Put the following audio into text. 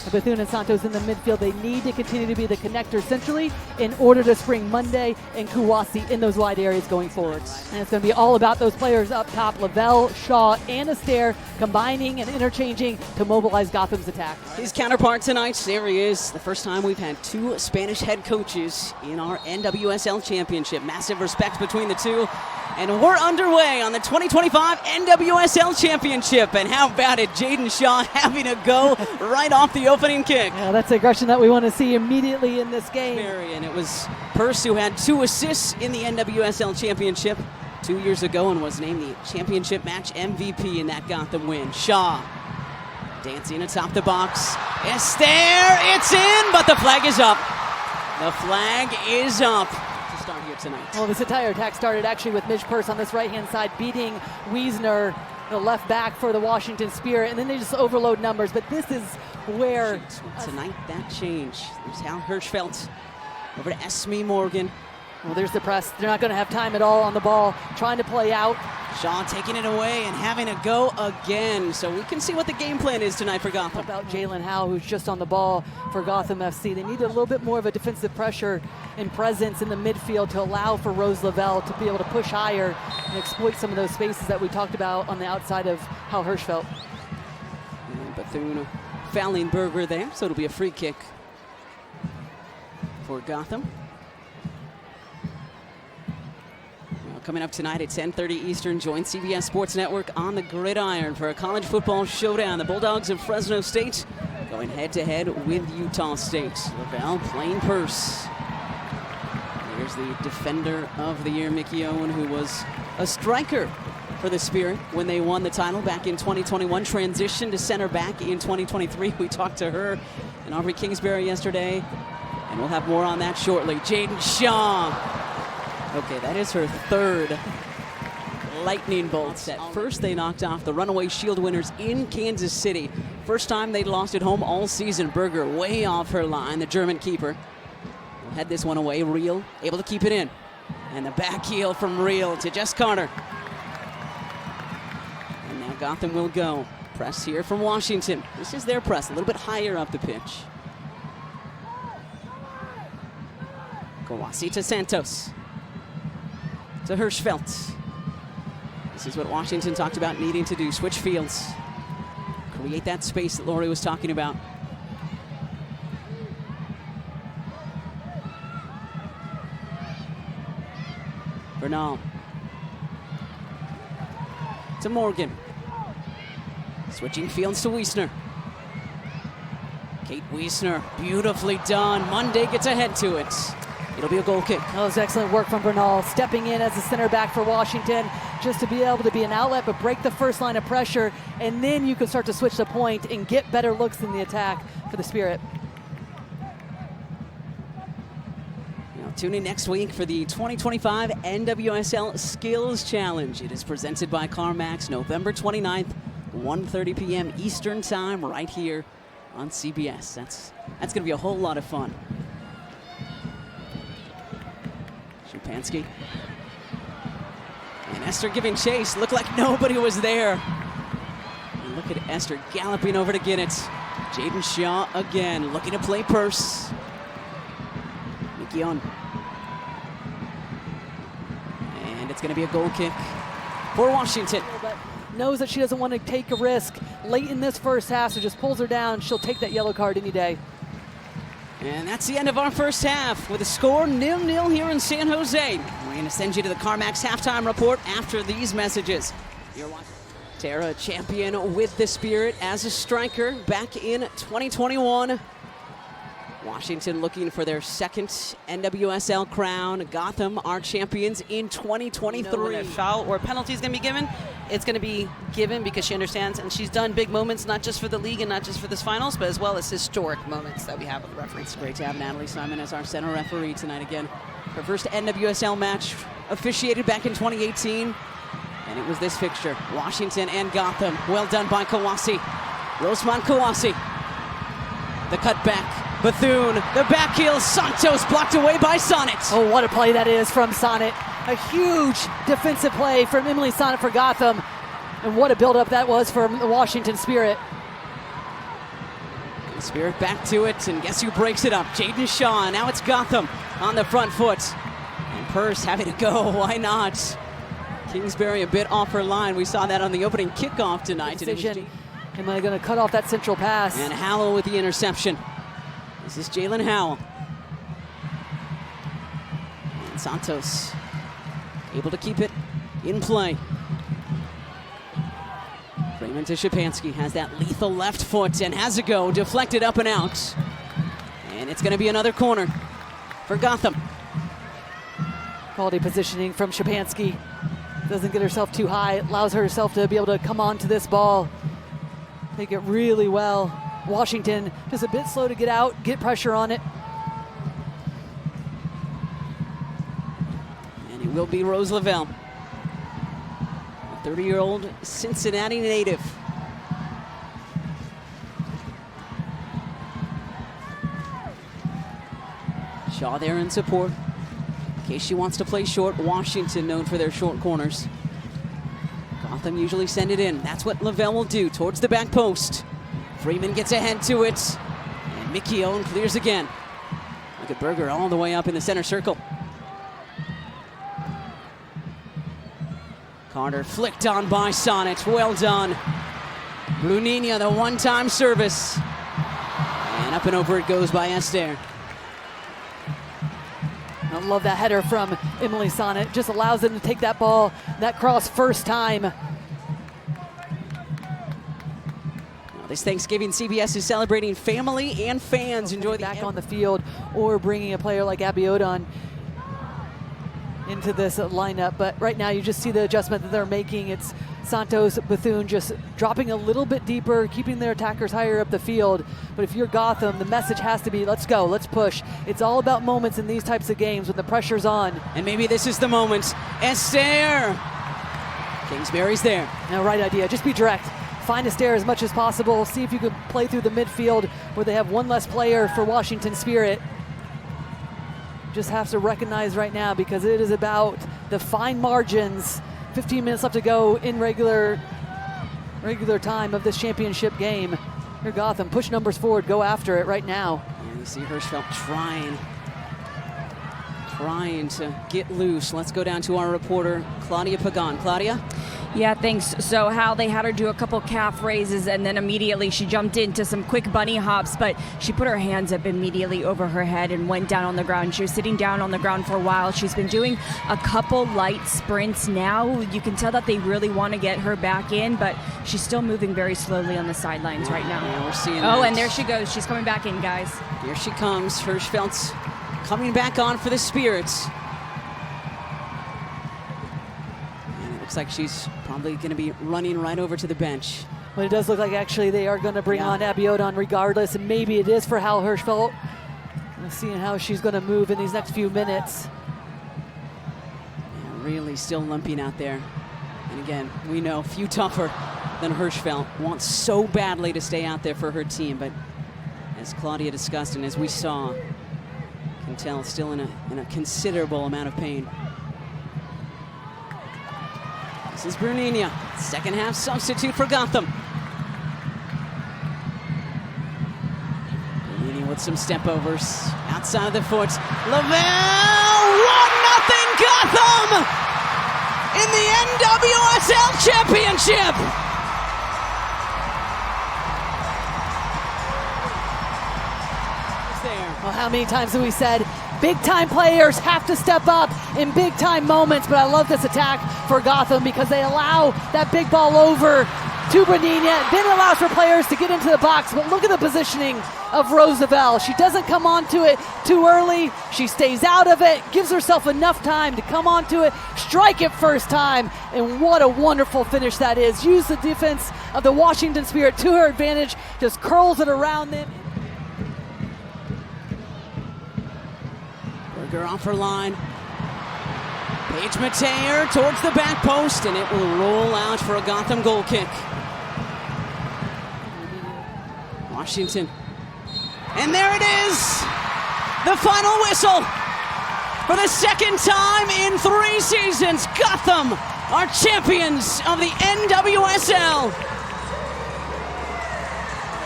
Bethune and Santos in the midfield. They need to continue to be the connector centrally in order to spring Monday and Kouassi in those wide areas going forward. And it's going to be all about those players up top, Lavelle, Shaw, and Astaire, combining and interchanging to mobilize Gotham's attack. His counterpart tonight, there he is. The first time we've had two Spanish head coaches in our NWSL Championship. Massive respect between the two. And we're underway on the 2025 NWSL Championship. And how about it, Jaden Shaw having a go right off the opening kick. Yeah, that's the aggression that we want to see immediately in this game. And it was Purse who had 2 assists in the NWSL Championship 2 years ago and was named the championship match MVP in that Gotham win. Shaw dancing atop the box. Astaire, it's in, but the flag is up. The flag is up. Start here tonight. Well, this entire attack started actually with Midge Purse on this right-hand side beating Wiesner, the left back for the Washington Spirit, and then they just overload numbers. But this is where tonight that changed. There's Hal Hirschfeld over to Esme Morgan. Well, there's the press. They're not going to have time at all on the ball, trying to play out. Shaw taking it away and having a go again. So we can see what the game plan is tonight for Gotham. About Jalen Howe, who's just on the ball for Gotham FC. They need a little bit more of a defensive pressure and presence in the midfield to allow for Rose Lavelle to be able to push higher and exploit some of those spaces that we talked about on the outside of Hal Hirschfeld. And Bethune fouling Berger there, so it'll be a free kick for Gotham. Coming up tonight at 10:30 Eastern, join CBS Sports Network on the gridiron for a college football showdown. The Bulldogs of Fresno State going head-to-head with Utah State. Lavelle playing Purse. Here's the defender of the year, Mickey Owen, who was a striker for the Spirit when they won the title back in 2021, transitioned to center back in 2023. We talked to her and Aubrey Kingsbury yesterday, and we'll have more on that shortly. Jaden Shaw. Okay, that is her third lightning bolt. At first, they knocked off the runaway Shield winners in Kansas City. First time they'd lost at home all season. Berger way off her line, the German keeper. Had this one away. Reel able to keep it in. And the back heel from Reel to Jess Carter. And now Gotham will go. Press here from Washington. This is their press, a little bit higher up the pitch. Kouassi to Santos. To Hirschfeld. This is what Washington talked about needing to do. Switch fields. Create that space that Lori was talking about. Bernal. To Morgan. Switching fields to Wiesner. Kate Wiesner, beautifully done. Monday gets ahead to it. It'll be a goal kick. That was excellent work from Bernal, stepping in as a center back for Washington, just to be able to be an outlet, but break the first line of pressure, and then you can start to switch the point and get better looks in the attack for the Spirit. Now, tune in next week for the 2025 NWSL Skills Challenge. It is presented by CarMax, November 29th, 1:30 p.m. Eastern Time, right here on CBS. That's going to be a whole lot of fun. Shupansky. And Esther giving chase. Looked like nobody was there. And look at Esther galloping over to get it. Jaden Shaw again looking to play Purse. Mickey on. And it's going to be a goal kick for Washington. But knows that she doesn't want to take a risk late in this first half, so just pulls her down. She'll take that yellow card any day. And that's the end of our first half with a score 0-0 here in San Jose. We're going to send you to the CarMax halftime report after these messages. You're watching Tara, champion with the Spirit as a striker back in 2021. Washington looking for their second NWSL crown. Gotham are champions in 2023. When a foul or penalty is going to be given, it's going to be given because she understands, and she's done big moments, not just for the league and not just for this finals, but as well as historic moments that we have with the referees. It's great to have Natalie Simon as our center referee tonight again. Her first NWSL match officiated back in 2018, and it was this fixture, Washington and Gotham. Well done by Kouassi. Rosemont Kouassi. The cutback. Bethune, the back heel, Santos blocked away by Sonnet. Oh, what a play that is from Sonnet. A huge defensive play from Emily Sonnet for Gotham. And what a build-up that was from the Washington Spirit. Spirit back to it, and guess who breaks it up? Jaden Shaw. Now it's Gotham on the front foot. And Purse having to go. Why not? Kingsbury a bit off her line. We saw that on the opening kickoff tonight. Decision. Am I going to cut off that central pass? And Howell with the interception. This is Jalen Howell. And Santos able to keep it in play. Freeman to Shapansky, has that lethal left foot and has a go, deflected up and out. And it's going to be another corner for Gotham. Quality positioning from Shapansky. Doesn't get herself too high, allows herself to be able to come onto this ball. Take it really well. Washington just a bit slow to get out, get pressure on it. And it will be Rose Lavelle, a 30-year-old Cincinnati native. Shaw there in support. In case she wants to play short, Washington known for their short corners. Gotham usually send it in. That's what Lavelle will do towards the back post. Freeman gets ahead to it. And Mickey Owen clears again. Look at Berger all the way up in the center circle. Carter flicked on by Sonnet. Well done. Bruninha, the one-time service. And up and over it goes by Esther. I love that header from Emily Sonnet. Just allows them to take that ball, that cross first time. Well, this Thanksgiving, CBS is celebrating family and fans. Enjoy the back on the field, or bringing a player like Abiodun into this lineup. But right now you just see the adjustment that they're making. It's Santos, Bethune just dropping a little bit deeper, keeping their attackers higher up the field. But if you're Gotham, the message has to be, let's go, let's push. It's all about moments in these types of games when the pressure's on. And maybe this is the moment. Esther! Kingsbury's there. No, right idea, just be direct. Find Esther as much as possible. See if you can play through the midfield where they have one less player for Washington Spirit. Just have to recognize right now, because it is about the fine margins. 15 minutes left to go in regular time of this championship game. Here Gotham, push numbers forward, go after it right now. And you see Hirschfeld trying to get loose. Let's go down to our reporter, Claudia Pagan. Claudia? Yeah, thanks. So Hal, they had her do a couple calf raises, and then immediately she jumped into some quick bunny hops, but she put her hands up immediately over her head and went down on the ground. She was sitting down on the ground for a while. She's been doing a couple light sprints now. You can tell that they really want to get her back in, but she's still moving very slowly on the sidelines right now. Yeah, we're seeing Oh, that. and there she goes. She's coming back in, guys. Here she comes. Hirschfeld's coming back on for the Spirits. Looks like she's probably going to be running right over to the bench. But it does look like actually they are going to bring on Abiodun regardless, and maybe it is for Hal Hirschfeld. We'll see how she's going to move in these next few minutes. Yeah, really still limping out there. And again, we know few tougher than Hirschfeld. Wants so badly to stay out there for her team, but as Claudia discussed and as we saw, can tell still in a considerable amount of pain. This is Bruninha, second half substitute for Gotham. Bruninha with some step overs outside of the foot. Lavelle, 1-0 Gotham in the NWSL Championship. Well, how many times have we said big-time players have to step up in big-time moments, but I love this attack for Gotham because they allow that big ball over to Bruninha, then allows for players to get into the box. But look at the positioning of Rose Lavelle. She doesn't come onto it too early. She stays out of it, gives herself enough time to come onto it, strike it first time, and what a wonderful finish that is. Use the defense of the Washington Spirit to her advantage, just curls it around them. Berger off her line. Paige Mateer towards the back post, and it will roll out for a Gotham goal kick. Washington. And there it is! The final whistle! For the second time in 3 seasons, Gotham are champions of the NWSL.